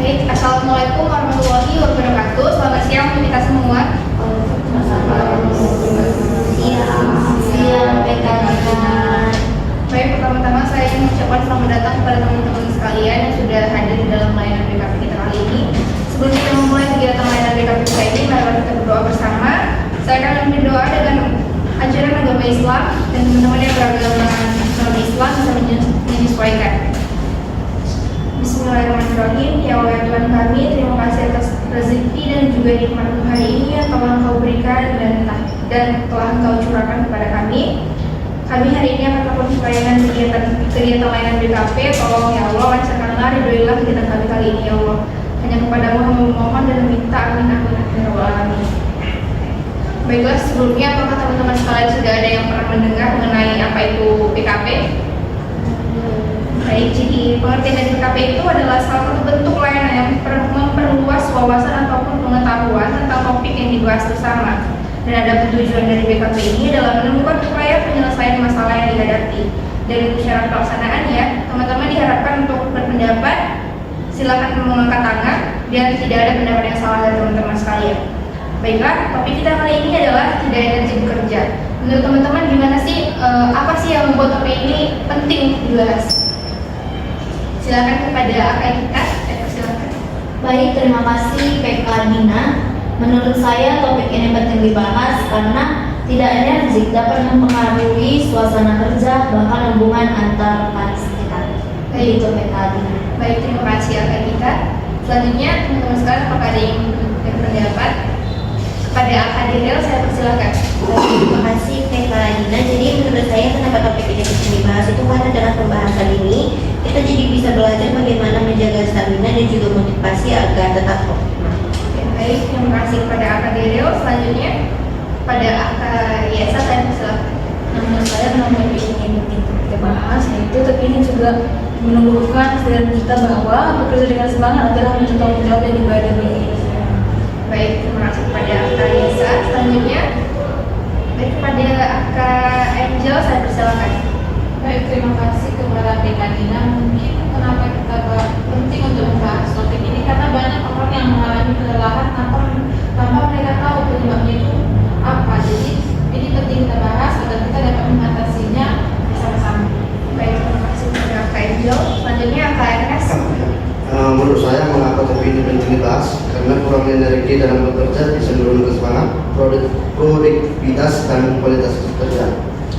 Baik, Assalamualaikum warahmatullahi wabarakatuh. Selamat siang untuk kita semua. Siang, PKK. Baik, pertama-tama saya ingin mengucapkan selamat datang kepada teman-teman sekalian yang sudah hadir di dalam layanan BKP kita kali ini. Sebelum kita memulai kegiatan layanan BKP kita ini, mari kita berdoa bersama. Saya akan berdoa dengan ajaran agama Islam dan teman-teman yang beragama non-Islam bisa menyesuaikan. Bismillahirrahmanirrahim. Ya Allah Tuhan kami, terima kasih atas rezeki dan juga nikmat hari ini yang telah Engkau berikan dan telah Engkau curahkan kepada kami. Kami hari ini akan melakukan kegiatan layanan BKP. Tolong ya Allah, lancarkanlah, ridhoilah kegiatan kami kali ini ya Allah. Hanya kepadamu kami memohon dan meminta, amin amin amin ya rabbal alamin. Baiklah, sebelumnya apakah teman-teman sekalian sudah ada yang pernah mendengar mengenai apa itu BKP? Baik, jadi pengertian dari BKP itu adalah salah satu bentuk layanan yang memperluas wawasan ataupun pengetahuan tentang topik yang dibahas bersama. Dan ada tujuan dari BKP ini adalah menemukan upaya penyelesaian masalah yang dihadapi. Dari syarat pelaksanaannya, teman-teman diharapkan untuk berpendapat, silakan mengangkat tangan, dan tidak ada pendapat yang salah dari teman-teman sekalian. Baiklah, topik kita kali ini adalah tidak energi bekerja. Menurut teman-teman gimana sih, apa sih yang membuat topik ini penting dibahas? Silakan kepada akak kita, silakan. Baik, terima kasih PK Dina. Menurut saya topik ini penting dibahas karena tidak energik dapat mempengaruhi suasana kerja bahkan hubungan antar rekan sekitar. Baik, itu PK Dina. Baik, terima kasih akak kita. Selanjutnya teman-teman sekalian apakah ada yang berpendapat? Kepada akak Direl saya persilakan. Terima kasih PK Dina. Jadi menurut saya kenapa topik ini penting dibahas itu karena dengan pembahasan ini kita jadi bisa belajar bagaimana menjaga stamina dan juga motivasi agar tetap optimal. Baik, terima kasih kepada akak Direl. Selanjutnya pada akak Yesa saya persilakan. Menurut saya kenapa ini penting kita bahas yaitu topik ini juga menumbuhkan kesadaran kita bahwa bekerja dengan semangat adalah bentuk tanggung jawab dan ibadah bagi kita. Baik, terima kasih kepada akak Yesa. Selanjutnya baik kepada akak Angel saya persilakan. Baik, terima kasih kepada PK Dina. Mungkin kenapa kita penting untuk membahas topik ini karena banyak orang yang mengalami kelelahan tanpa mereka tahu penyebabnya itu apa. Jadi ini penting kita bahas agar kita dapat mengatasinya bersama-sama. Baik, terima kasih kepada akak Angel. Selanjutnya akak Ernest. Menurut saya mengapa topik ini penting dibahas karena kurang energi dalam bekerja bisa menurunkan semangat, produktivitas dan kualitas kerja.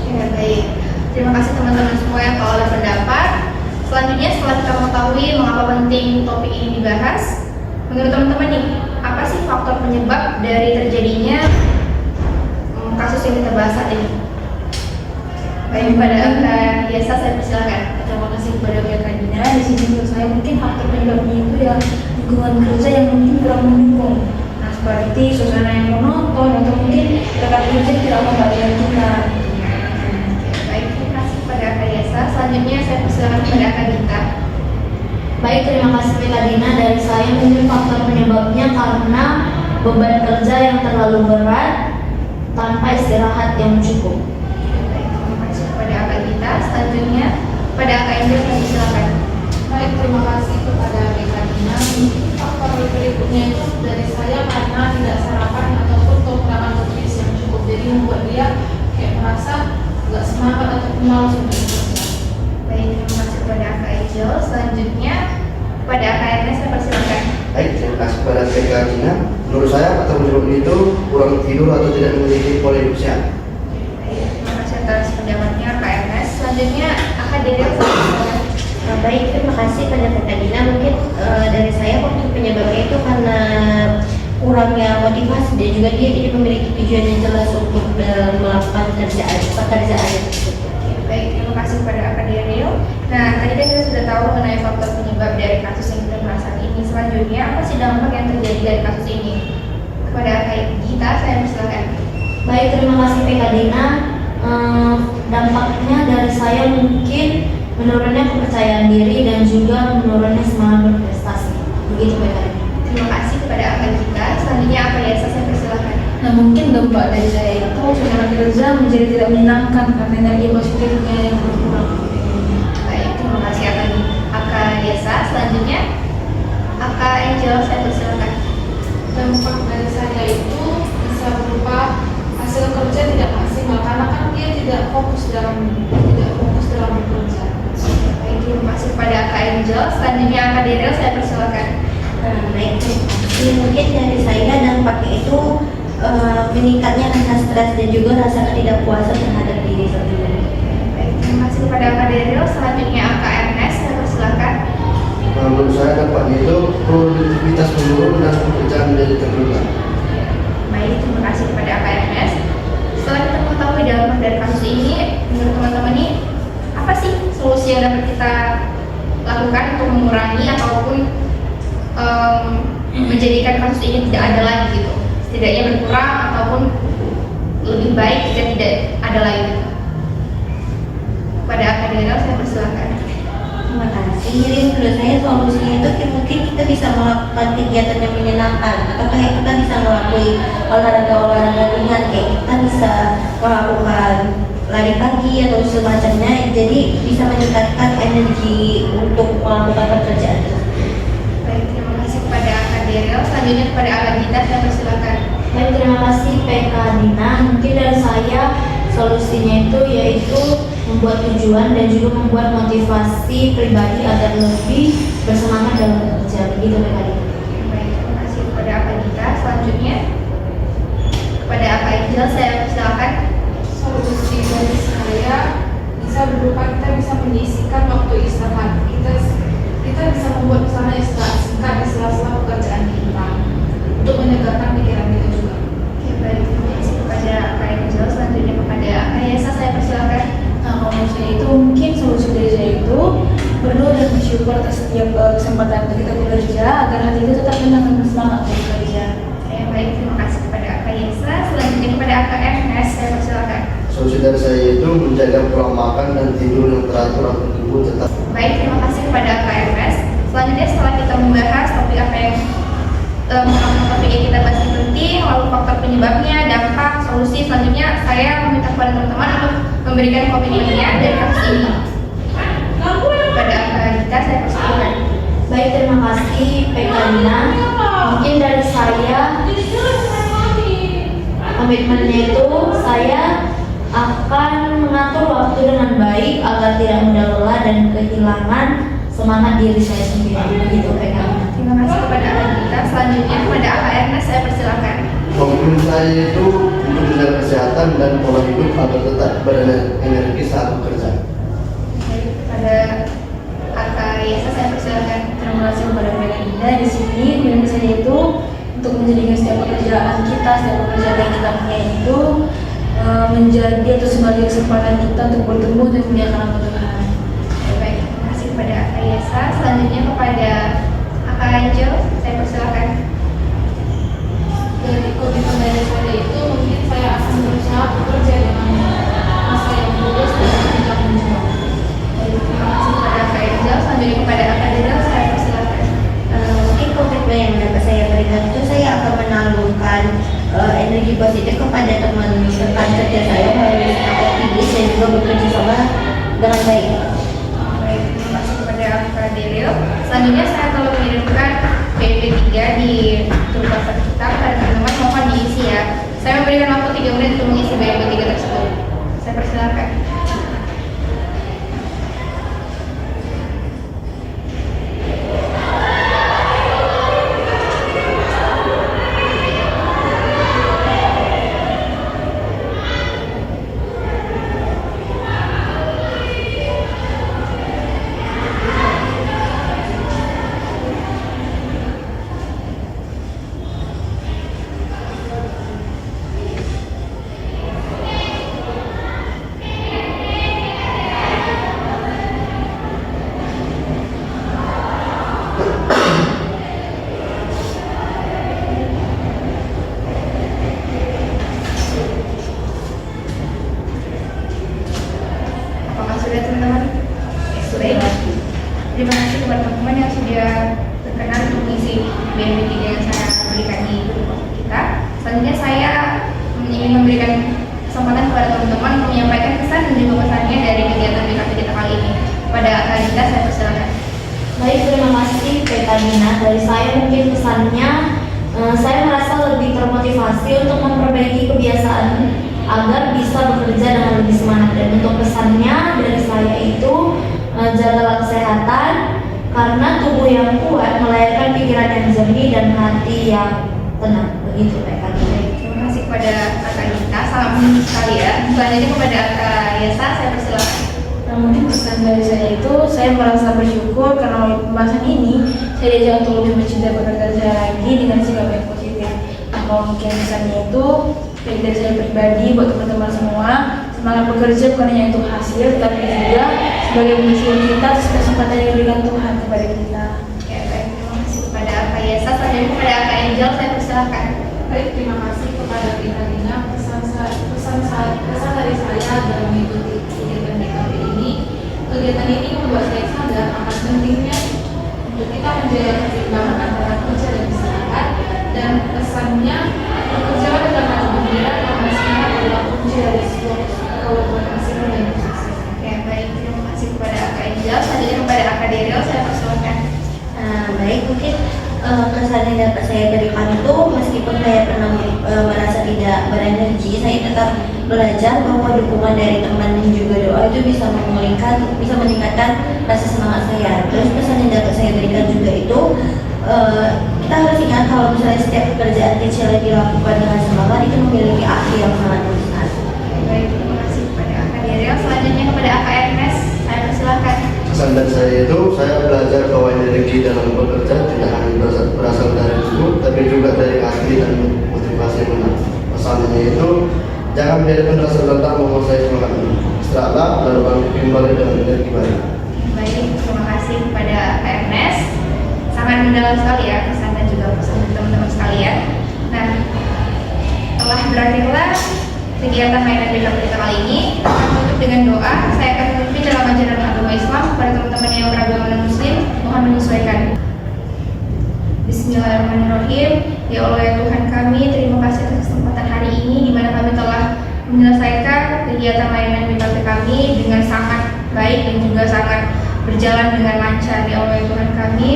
Ya, baik. Terima kasih teman-teman semua yang telah ada pendapat. Selanjutnya setelah kita mengetahui mengapa penting topik ini dibahas, menurut teman-teman nih, apa sih faktor penyebab dari terjadinya kasus yang kita bahas saat ini? Baik, pada akak Yesa saya persilakan. Terima kasih kepada PK Dina. Di sini menurut saya mungkin faktor penyebabnya itu ya lingkungan kerja yang mungkin kurang mendukung. Nah, seperti suasana yang monoton atau mungkin rekan kerja tidak membahagiakan kita. Baik, terima kasih kepada akak Yesa. Selanjutnya saya persilakan kepada akak Gita. Baik, terima kasih PK Dina. Dari saya mungkin faktor penyebabnya karena beban kerja yang terlalu berat tanpa istirahat yang cukup. Baik, terima kasih kepada akak Gita. Selanjutnya pada akak Angel saya persilakan. Baik, terima kasih kepada PK Dina. Mungkin faktor berikutnya itu dari saya karena tidak sarapan ataupun kekurangan nutrisi yang cukup. Jadi membuat dia kayak merasa nggak semangat ataupun malas untuk bekerja. Baik, terima kasih kepada akak Angel. Selanjutnya pada akak Ernest saya persilakan. Baik, terima kasih kepada PK Dina. Menurut saya faktor penyebab itu kurang tidur atau tidak memiliki pola hidup sehat. Baik, terima kasih atas pendapatnya Kak Ernest. Selanjutnya akak Direl saya persilakan. Baik, terima kasih pada PK Dina. Mungkin dari saya faktor penyebabnya itu karena kurangnya motivasi dan juga dia tidak memiliki tujuan yang jelas untuk melakukan pekerjaan tersebut. Baik, terima kasih kepada akak Direl. Nah, tadi kan kita sudah tahu mengenai faktor penyebab dari kasus yang kita bahas saat ini. Selanjutnya, apa sih dampak yang terjadi dari kasus ini? Kepada akak Gita saya persilakan. Baik, terima kasih PK Dina. Dampaknya dari saya mungkin menurunnya kepercayaan diri dan juga menurunnya semangat berprestasi. Begitu PK Dina. Terima kasih kepada akak Gita. Selanjutnya akak Yesa saya persilakan. Nah, mungkin dampak dari saya itu suasana kerja menjadi tidak menyenangkan karena energi positifnya yang berkurang. Baik, terima kasih akak Yesa. Selanjutnya akak Angel, saya persilakan. Dampak dari saya itu bisa berupa hasil kerja tidak maksimal karena kan dia tidak fokus dalam bekerja. Baik, terima kasih kepada Kak Angel. Selanjutnya Kak Daryl, saya persilakan. Baik, jadi mungkin dari saya dampaknya itu meningkatnya rasa stres dan juga rasa ketidakpuasan terhadap diri sendiri. Baik, terima kasih kepada Kak Daryl. Selanjutnya Kak Ernest, saya persilakan. Menurut saya dampaknya itu produktivitas menurun dan pekerjaan menjadi tertunda. Baik, terima kasih kepada Kak Ernest. Setelah kita mengetahui dampak dari kasus ini, menurut teman-teman ini apa sih solusi yang dapat kita lakukan untuk mengurangi ataupun menjadikan kasus ini tidak ada lagi gitu, setidaknya berkurang ataupun lebih baik jika tidak ada lagi gitu. Kepada Kak Daryl, saya persilakan. Terima kasih. Jadi menurut saya solusinya itu mungkin kita bisa melakukan kegiatan yang menyenangkan atau kayak kita bisa melakukan olahraga ringan, kayak kita bisa melakukan lari pagi atau semacamnya, jadi bisa meningkatkan energi untuk melakukan pekerjaan. Baik, terima kasih kepada Kak Daryl. Selanjutnya kepada Kak Gita, saya persilakan. Baik, terima kasih PK Dina. Mungkin dari saya solusinya itu yaitu membuat tujuan dan juga membuat motivasi pribadi agar lebih bersemangat dalam bekerja. Begitu PK Dina. Baik, terima kasih kepada Kak Gita. Selanjutnya kepada Kak Angel, saya persilakan. Solusi dari saya bisa berupa kita bisa menyisihkan waktu istirahat. Kita bisa membuat misalnya istirahat singkat di sela-sela pekerjaan kita untuk menyegarkan pikiran kita juga. Oke, baik, terima kasih kepada Kak Angel. Selanjutnya kepada Kak Yesa, saya persilakan. Nah, kalau menurut saya itu mungkin solusi dari saya itu berdoa dan bersyukur atas setiap kesempatan untuk kita bekerja agar hati itu tetap tenang dan bersemangat untuk bekerja. Oke, baik, terima kasih kepada Kak Yesa. Selanjutnya kepada Kak Ernest, saya persilakan. Solusi dari saya itu menjaga pola makan dan tidur yang teratur agar tubuh tetap. Baik, terima kasih kepada Kak Ernest. Selanjutnya setelah kita membahas topik apa yang topik yang kita bahas ini penting, lalu faktor penyebabnya, dampak, solusi, selanjutnya saya meminta kepada teman-teman untuk memberikan komitmennya dari kasus ini. Kepada Kak Gita, saya persilakan. Baik, terima kasih PK Dina. Mungkin dari saya komitmennya itu saya akan mengatur waktu dengan baik agar tidak mudah lelah dan kehilangan semangat diri saya sendiri. Begitu PK Dina. Terima kasih kepada Kak Gita. Selanjutnya kepada Kak Ernest, saya persilakan. Komitmen saya itu untuk menjaga kesehatan dan pola hidup agar tetap berenergi saat bekerja. Baik, kepada Kak Yesa, saya persilakan. Terima kasih kepada PK Dina. Di sini komitmen saya itu untuk menjadikan setiap pekerjaan yang kita punya itu menjadi atau sebagai kesempatan kita untuk bertemu dan menjalankan Tuhan. Baik, terima kasih kepada Kak Yesa. Selanjutnya kepada Kak Angel, saya persilakan. Dari komitmen dari saya itu mungkin saya akan berusaha bekerja dengan masa yang lurus dan tidak menjual. Baik, terima kasih kepada Kak Angel. Selanjutnya kepada Kak Daryl, saya persilakan. Mungkin komitmen yang dapat saya berikan itu saya akan menalurkan energi positif kepada teman rekan kerja saya melalui sikap optimis dan juga bekerja sama dengan baik. Baik, terima kasih kepada Kak Daryl. Selanjutnya saya telah mengirimkan BMP 3 di grup WhatsApp kita pada teman-teman, mohon diisi ya. Saya memberikan waktu 3 menit untuk mengisi BMP 3 tersebut. Saya persilakan. Apakah sudah teman-teman? Baik. Terima kasih kepada teman-teman yang sudah berkenan untuk mengisi BMP 3 yang saya berikan di grup WhatsApp kita. Selanjutnya saya ingin memberikan kesempatan kepada teman-teman untuk menyampaikan kesan dan juga pesannya dari kegiatan BKP kita kali ini. Pada Kak Gita, saya persilakan. Baik, terima kasih PK Dina. Dari saya mungkin pesannya, saya merasa lebih termotivasi untuk memperbaiki kebiasaan agar bisa bekerja dengan lebih semangat. Dan untuk pesannya dari saya itu, jagalah kesehatan karena tubuh yang kuat melahirkan pikiran yang jernih dan hati yang tenang. Begitu PK Dina. Terima kasih kepada Kakak Dita, salam sekali ya. Selanjutnya kepada Kak Yesa, saya persilakan. Nah, mungkin pesan dari saya itu, saya merasa bersyukur karena melalui pembahasan ini saya diajak untuk lebih mencintai pekerjaan saya lagi dengan sikap yang positif. Nah, kalau mungkin pesannya itu dari saya pribadi buat teman-teman semua, semangat bekerja bukan hanya untuk hasil, tapi juga sebagai mengisi kita atas kesempatan yang diberikan Tuhan kepada kita. Ya, baik, terima kasih kepada Kak Yesa. Selanjutnya kepada Kak Angel, saya persilakan. Baik, terima kasih kepada Rina Dina. Pesan dari saya dalam mengikuti kegiatan BKP ini. Kegiatan ini membuat saya sadar akan pentingnya untuk kita menjaga keseimbangan antara kerja dan istirahat. Dan pesannya, bekerja dalam hal gembira karena semangat adalah kunci dari sebuah keberhasilan dan sukses. Ya, baik, terima kasih kepada Kak Angel. Selanjutnya kepada Kak Daryl, saya persilakan. Baik, mungkin kesan yang dapat saya berikan itu, meskipun saya pernah merasa tidak berenergi, saya tetap belajar bahwa dukungan dari teman dan juga doa itu bisa meningkatkan rasa semangat saya. Terus pesan yang dapat saya berikan juga itu, kita harus ingat kalau misalnya setiap pekerjaan kecil yang dilakukan dengan semangat itu memiliki akhir yang sangat besar. Baik, terima kasih kepada Kak Daryl. Selanjutnya kepada Kak Ernest, saya persilakan. Pesan dari saya itu, saya belajar bahwa energi dalam bekerja tidak hanya berasal dari tubuh, tapi juga dari hati dan motivasi yang benar. Pesannya itu, jangan biarkan rasa lelah menguasai semangat ini. Istirahatlah, lalu bangkit kembali dengan energi baru. Baik, terima kasih kepada Kak Ernest. Sangat mendalam sekali ya pesan dan juga pesan dari teman-teman sekalian. Nah, telah berakhirlah kegiatan mainan BKP kita kali ini. Kita akan tutup dengan doa. Saya akan memimpin dalam ajaran agama Islam kepada teman-teman yang beragama non-Muslim. Mohon menyesuaikan. Bismillahirrahmanirrahim. Ya Allah ya Tuhan kami, terima kasih atas kesempatan hari ini di mana kami telah menyelesaikan kegiatan layanan BKP kami dengan sangat baik dan juga sangat berjalan dengan lancar. Ya Allah ya Tuhan kami,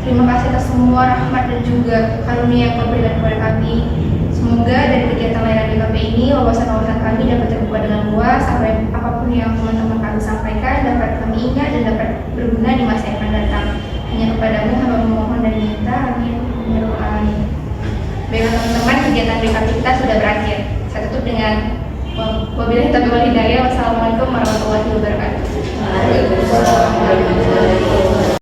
terima kasih atas semua rahmat dan juga karunia yang Kau berikan kepada kami. Semoga dari kegiatan layanan BKP ini wawasan-wawasan kami dapat terbuka dengan luas, sampai apapun yang teman-teman kami sampaikan dapat kami ingat dan dapat berguna di masa yang akan datang. Hanya kepadamu hamba memohon dan minta, amin. Ya Rabbal Alamin. Baiklah teman-teman, kegiatan BKP kita sudah berakhir. Saya tutup dengan wabillahi taufiq wal hidayah. Wassalamualaikum warahmatullahi wabarakatuh. Waalaikumsalam warahmatullahi wabarakatuh.